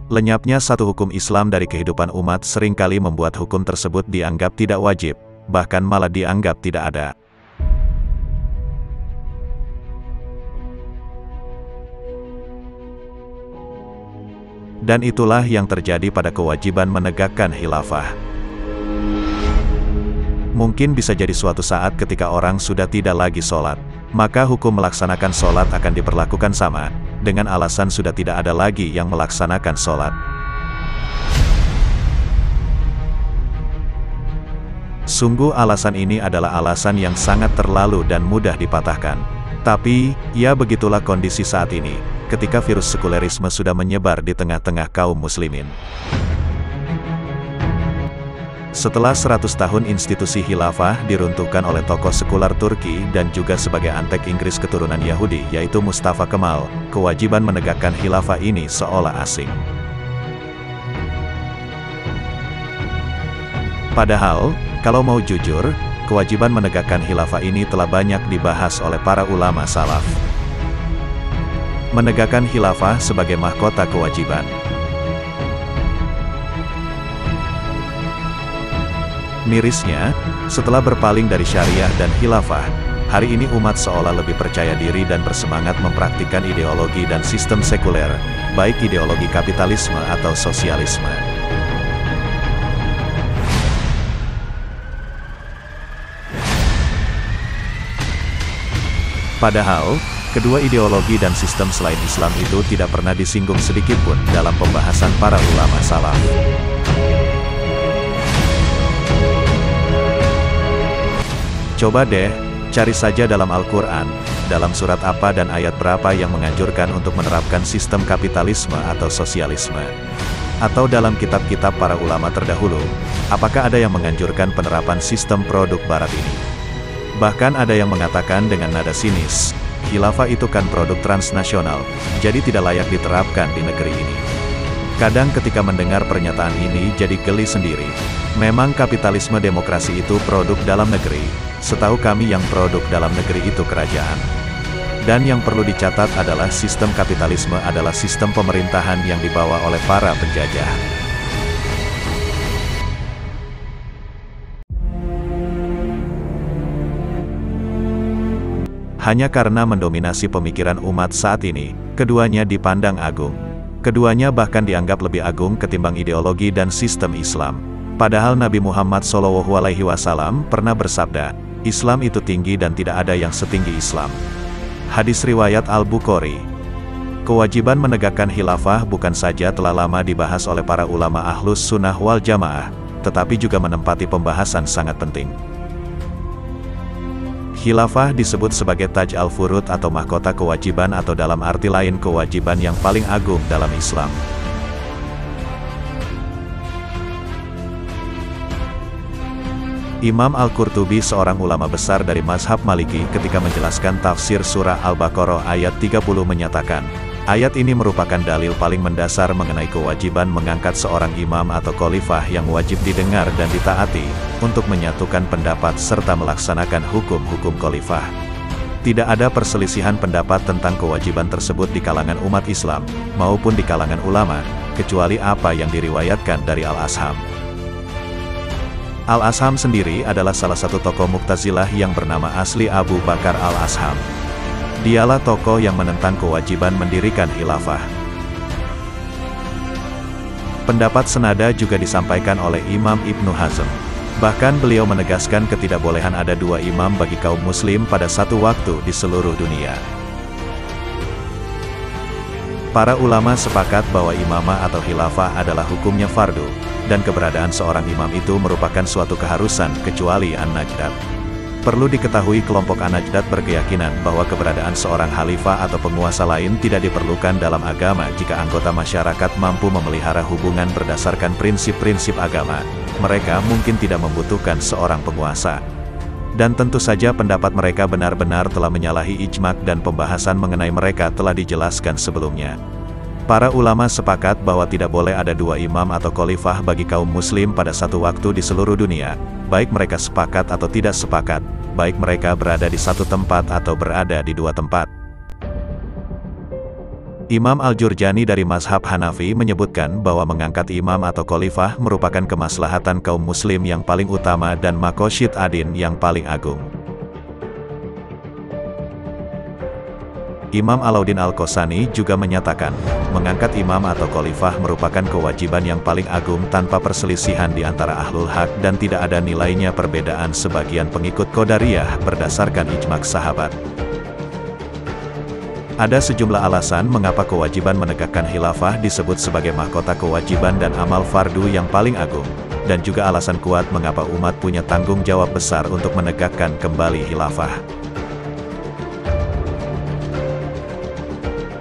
Lenyapnya satu hukum Islam dari kehidupan umat seringkali membuat hukum tersebut dianggap tidak wajib, bahkan malah dianggap tidak ada. Dan itulah yang terjadi pada kewajiban menegakkan khilafah. Mungkin bisa jadi suatu saat ketika orang sudah tidak lagi sholat, maka hukum melaksanakan sholat akan diperlakukan sama, dengan alasan sudah tidak ada lagi yang melaksanakan sholat. Sungguh alasan ini adalah alasan yang sangat terlalu dan mudah dipatahkan. Tapi, ya begitulah kondisi saat ini, ketika virus sekulerisme sudah menyebar di tengah-tengah kaum muslimin. Setelah 100 tahun institusi khilafah diruntuhkan oleh tokoh sekular Turki dan juga sebagai antek Inggris keturunan Yahudi yaitu Mustafa Kemal, kewajiban menegakkan khilafah ini seolah asing. Padahal, kalau mau jujur, kewajiban menegakkan khilafah ini telah banyak dibahas oleh para ulama salaf. Menegakkan khilafah sebagai mahkota kewajiban. Mirisnya, setelah berpaling dari syariah dan khilafah, hari ini umat seolah lebih percaya diri dan bersemangat mempraktikkan ideologi dan sistem sekuler, baik ideologi kapitalisme atau sosialisme. Padahal, kedua ideologi dan sistem selain Islam itu tidak pernah disinggung sedikitpun dalam pembahasan para ulama salaf. Coba deh, cari saja dalam Al-Quran, dalam surat apa dan ayat berapa yang menganjurkan untuk menerapkan sistem kapitalisme atau sosialisme. Atau dalam kitab-kitab para ulama terdahulu, apakah ada yang menganjurkan penerapan sistem produk barat ini? Bahkan ada yang mengatakan dengan nada sinis, khilafah itu kan produk transnasional, jadi tidak layak diterapkan di negeri ini. Kadang ketika mendengar pernyataan ini jadi geli sendiri. Memang kapitalisme demokrasi itu produk dalam negeri, setahu kami yang produk dalam negeri itu kerajaan. Dan yang perlu dicatat adalah sistem kapitalisme adalah sistem pemerintahan yang dibawa oleh para penjajah. Hanya karena mendominasi pemikiran umat saat ini, keduanya dipandang agung. Keduanya bahkan dianggap lebih agung ketimbang ideologi dan sistem Islam. Padahal Nabi Muhammad SAW pernah bersabda, Islam itu tinggi dan tidak ada yang setinggi Islam. Hadis riwayat Al-Bukhari. Kewajiban menegakkan khilafah bukan saja telah lama dibahas oleh para ulama Ahlus Sunnah wal Jamaah, tetapi juga menempati pembahasan sangat penting. Khilafah disebut sebagai Taj al-Furud atau mahkota kewajiban atau dalam arti lain kewajiban yang paling agung dalam Islam. Imam Al-Qurtubi seorang ulama besar dari mazhab Maliki ketika menjelaskan tafsir surah Al-Baqarah ayat 30 menyatakan, ayat ini merupakan dalil paling mendasar mengenai kewajiban mengangkat seorang imam atau khalifah yang wajib didengar dan ditaati, untuk menyatukan pendapat serta melaksanakan hukum-hukum khalifah. Tidak ada perselisihan pendapat tentang kewajiban tersebut di kalangan umat Islam, maupun di kalangan ulama, kecuali apa yang diriwayatkan dari Al-Asham. Al-Asham sendiri adalah salah satu tokoh Mu'tazilah yang bernama asli Abu Bakar Al-Asham. Dialah tokoh yang menentang kewajiban mendirikan khilafah. Pendapat senada juga disampaikan oleh Imam Ibnu Hazm. Bahkan beliau menegaskan ketidakbolehan ada dua imam bagi kaum muslim pada satu waktu di seluruh dunia. Para ulama sepakat bahwa imamah atau khilafah adalah hukumnya fardu, dan keberadaan seorang imam itu merupakan suatu keharusan kecuali An-Najdat. Perlu diketahui kelompok An-Najdat berkeyakinan bahwa keberadaan seorang khalifah atau penguasa lain tidak diperlukan dalam agama jika anggota masyarakat mampu memelihara hubungan berdasarkan prinsip-prinsip agama. Mereka mungkin tidak membutuhkan seorang penguasa. Dan tentu saja pendapat mereka benar-benar telah menyalahi ijma' dan pembahasan mengenai mereka telah dijelaskan sebelumnya. Para ulama sepakat bahwa tidak boleh ada dua imam atau khalifah bagi kaum muslim pada satu waktu di seluruh dunia, baik mereka sepakat atau tidak sepakat, baik mereka berada di satu tempat atau berada di dua tempat. Imam Al-Jurjani dari mazhab Hanafi menyebutkan bahwa mengangkat imam atau khalifah merupakan kemaslahatan kaum muslim yang paling utama dan maqasid adin yang paling agung. Imam Alauddin Al-Qasani juga menyatakan, mengangkat imam atau khalifah merupakan kewajiban yang paling agung tanpa perselisihan di antara ahlul haq dan tidak ada nilainya perbedaan sebagian pengikut Qadariyah berdasarkan ijma' sahabat. Ada sejumlah alasan mengapa kewajiban menegakkan khilafah disebut sebagai mahkota kewajiban dan amal fardu yang paling agung, dan juga alasan kuat mengapa umat punya tanggung jawab besar untuk menegakkan kembali khilafah.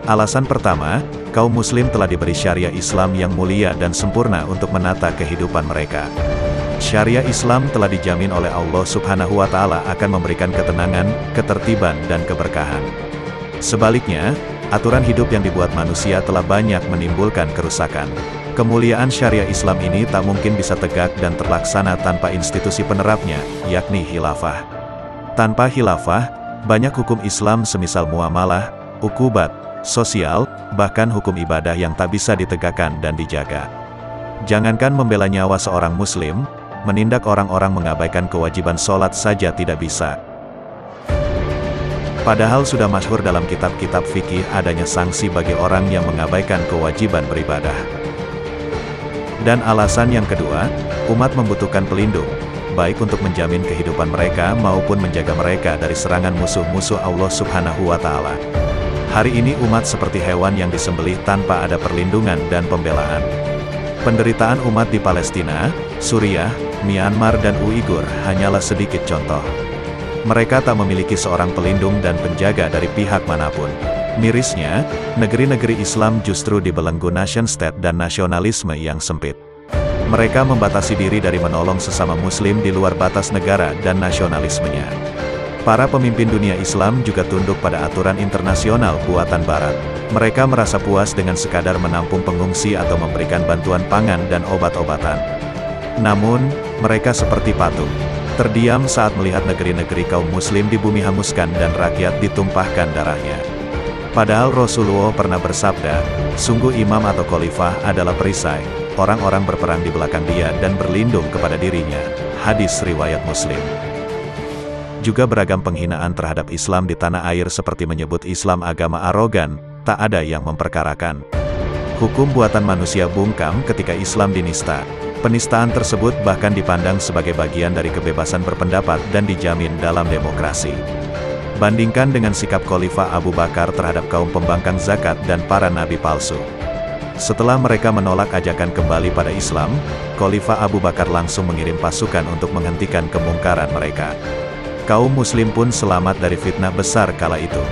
Alasan pertama, kaum muslim telah diberi syariah Islam yang mulia dan sempurna untuk menata kehidupan mereka. Syariah Islam telah dijamin oleh Allah Subhanahu wa Ta'ala akan memberikan ketenangan, ketertiban, dan keberkahan. Sebaliknya, aturan hidup yang dibuat manusia telah banyak menimbulkan kerusakan. Kemuliaan syariah Islam ini tak mungkin bisa tegak dan terlaksana tanpa institusi penerapnya, yakni khilafah. Tanpa khilafah, banyak hukum Islam semisal muamalah, uqubat, sosial, bahkan hukum ibadah yang tak bisa ditegakkan dan dijaga. Jangankan membela nyawa seorang muslim, menindak orang-orang mengabaikan kewajiban sholat saja tidak bisa. Padahal sudah masyhur dalam kitab-kitab fikih adanya sanksi bagi orang yang mengabaikan kewajiban beribadah. Dan alasan yang kedua, umat membutuhkan pelindung, baik untuk menjamin kehidupan mereka maupun menjaga mereka dari serangan musuh-musuh Allah Subhanahu wa Ta'ala. Hari ini umat seperti hewan yang disembelih tanpa ada perlindungan dan pembelaan. Penderitaan umat di Palestina, Suriah, Myanmar dan Uighur hanyalah sedikit contoh. Mereka tak memiliki seorang pelindung dan penjaga dari pihak manapun. Mirisnya, negeri-negeri Islam justru dibelenggu nation state dan nasionalisme yang sempit. Mereka membatasi diri dari menolong sesama muslim di luar batas negara dan nasionalismenya. Para pemimpin dunia Islam juga tunduk pada aturan internasional buatan Barat. Mereka merasa puas dengan sekadar menampung pengungsi atau memberikan bantuan pangan dan obat-obatan. Namun, mereka seperti patung, terdiam saat melihat negeri-negeri kaum muslim di bumi hanguskan dan rakyat ditumpahkan darahnya. Padahal Rasulullah pernah bersabda, sungguh imam atau khalifah adalah perisai, orang-orang berperang di belakang dia dan berlindung kepada dirinya. Hadis riwayat Muslim. Juga beragam penghinaan terhadap Islam di tanah air seperti menyebut Islam agama arogan, tak ada yang memperkarakan. Hukum buatan manusia bungkam ketika Islam dinista. Penistaan tersebut bahkan dipandang sebagai bagian dari kebebasan berpendapat dan dijamin dalam demokrasi. Bandingkan dengan sikap Khalifah Abu Bakar terhadap kaum pembangkang zakat dan para nabi palsu. Setelah mereka menolak ajakan kembali pada Islam, Khalifah Abu Bakar langsung mengirim pasukan untuk menghentikan kemungkaran mereka. Kaum muslim pun selamat dari fitnah besar kala itu.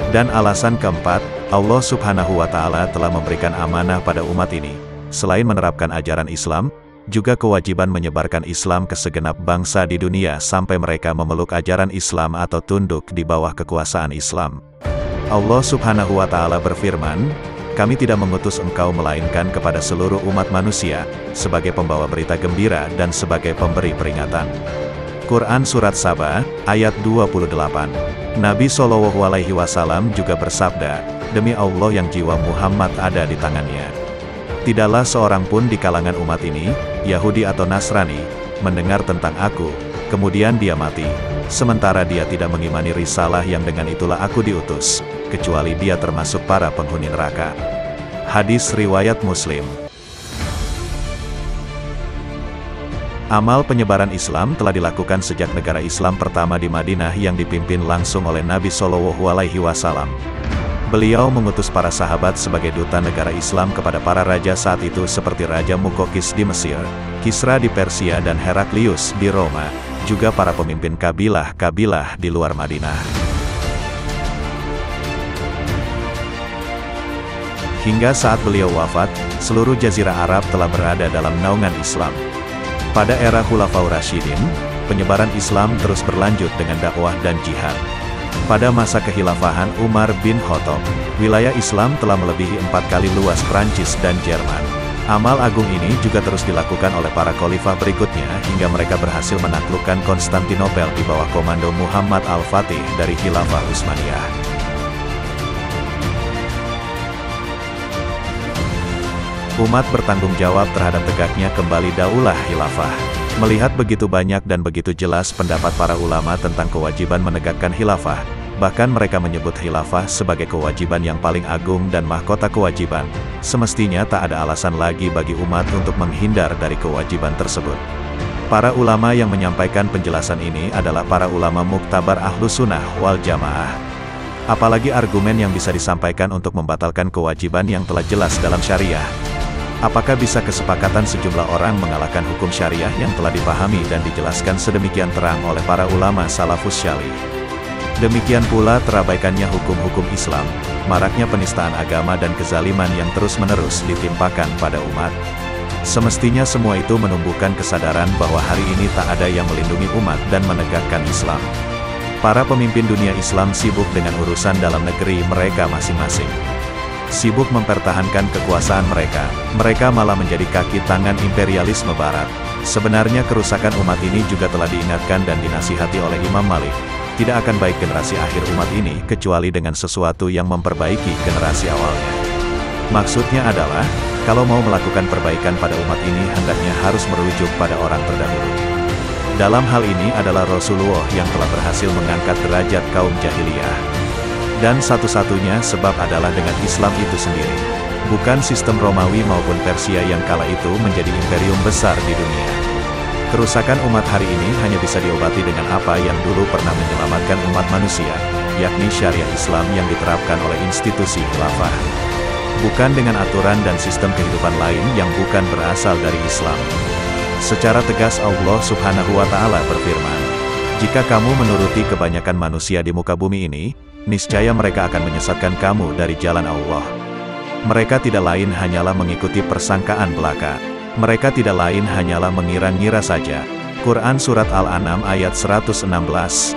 Dan alasan keempat, Allah Subhanahu wa Ta'ala telah memberikan amanah pada umat ini. Selain menerapkan ajaran Islam, juga kewajiban menyebarkan Islam ke segenap bangsa di dunia sampai mereka memeluk ajaran Islam atau tunduk di bawah kekuasaan Islam. Allah Subhanahu wa Ta'ala berfirman, "Kami tidak mengutus engkau melainkan kepada seluruh umat manusia, sebagai pembawa berita gembira dan sebagai pemberi peringatan." Quran Surat Saba, ayat 28. Nabi SAW juga bersabda, "Demi Allah yang jiwa Muhammad ada di tangannya. Tidaklah seorang pun di kalangan umat ini, Yahudi atau Nasrani, mendengar tentang aku, kemudian dia mati, sementara dia tidak mengimani risalah yang dengan itulah aku diutus, kecuali dia termasuk para penghuni neraka." Hadis riwayat Muslim. Amal penyebaran Islam telah dilakukan sejak negara Islam pertama di Madinah yang dipimpin langsung oleh Nabi SAW. Beliau mengutus para sahabat sebagai duta negara Islam kepada para raja saat itu seperti Raja Muqawqis di Mesir, Kisra di Persia dan Heraklius di Roma, juga para pemimpin kabilah-kabilah di luar Madinah. Hingga saat beliau wafat, seluruh Jazirah Arab telah berada dalam naungan Islam. Pada era Khulafaur Rasyidin, penyebaran Islam terus berlanjut dengan dakwah dan jihad. Pada masa kekhilafahan Umar bin Khattab, wilayah Islam telah melebihi 4 kali luas Prancis dan Jerman. Amal agung ini juga terus dilakukan oleh para khalifah berikutnya hingga mereka berhasil menaklukkan Konstantinopel di bawah komando Muhammad Al-Fatih dari Khilafah Utsmaniyah. Umat bertanggung jawab terhadap tegaknya kembali daulah khilafah. Melihat begitu banyak dan begitu jelas pendapat para ulama tentang kewajiban menegakkan khilafah, bahkan mereka menyebut khilafah sebagai kewajiban yang paling agung dan mahkota kewajiban, semestinya tak ada alasan lagi bagi umat untuk menghindar dari kewajiban tersebut. Para ulama yang menyampaikan penjelasan ini adalah para ulama muktabar Ahlus Sunnah wal Jamaah. Apalagi argumen yang bisa disampaikan untuk membatalkan kewajiban yang telah jelas dalam syariah. Apakah bisa kesepakatan sejumlah orang mengalahkan hukum syariah yang telah dipahami dan dijelaskan sedemikian terang oleh para ulama salafus syalih? Demikian pula terabaikannya hukum-hukum Islam, maraknya penistaan agama dan kezaliman yang terus-menerus ditimpakan pada umat. Semestinya semua itu menumbuhkan kesadaran bahwa hari ini tak ada yang melindungi umat dan menegakkan Islam. Para pemimpin dunia Islam sibuk dengan urusan dalam negeri mereka masing-masing. Sibuk mempertahankan kekuasaan mereka malah menjadi kaki tangan imperialisme barat. Sebenarnya kerusakan umat ini juga telah diingatkan dan dinasihati oleh Imam Malik. Tidak akan baik generasi akhir umat ini kecuali dengan sesuatu yang memperbaiki generasi awalnya. Maksudnya adalah, kalau mau melakukan perbaikan pada umat ini hendaknya harus merujuk pada orang terdahulu. Dalam hal ini adalah Rasulullah yang telah berhasil mengangkat derajat kaum jahiliyah. Dan satu-satunya sebab adalah dengan Islam itu sendiri. Bukan sistem Romawi maupun Persia yang kala itu menjadi imperium besar di dunia. Kerusakan umat hari ini hanya bisa diobati dengan apa yang dulu pernah menyelamatkan umat manusia, yakni syariat Islam yang diterapkan oleh institusi khilafah. Bukan dengan aturan dan sistem kehidupan lain yang bukan berasal dari Islam. Secara tegas Allah Subhanahu wa Ta'ala berfirman, "Jika kamu menuruti kebanyakan manusia di muka bumi ini, niscaya mereka akan menyesatkan kamu dari jalan Allah. Mereka tidak lain hanyalah mengikuti persangkaan belaka. Mereka tidak lain hanyalah mengira-ngira saja." Quran Surat Al-An'am ayat 116.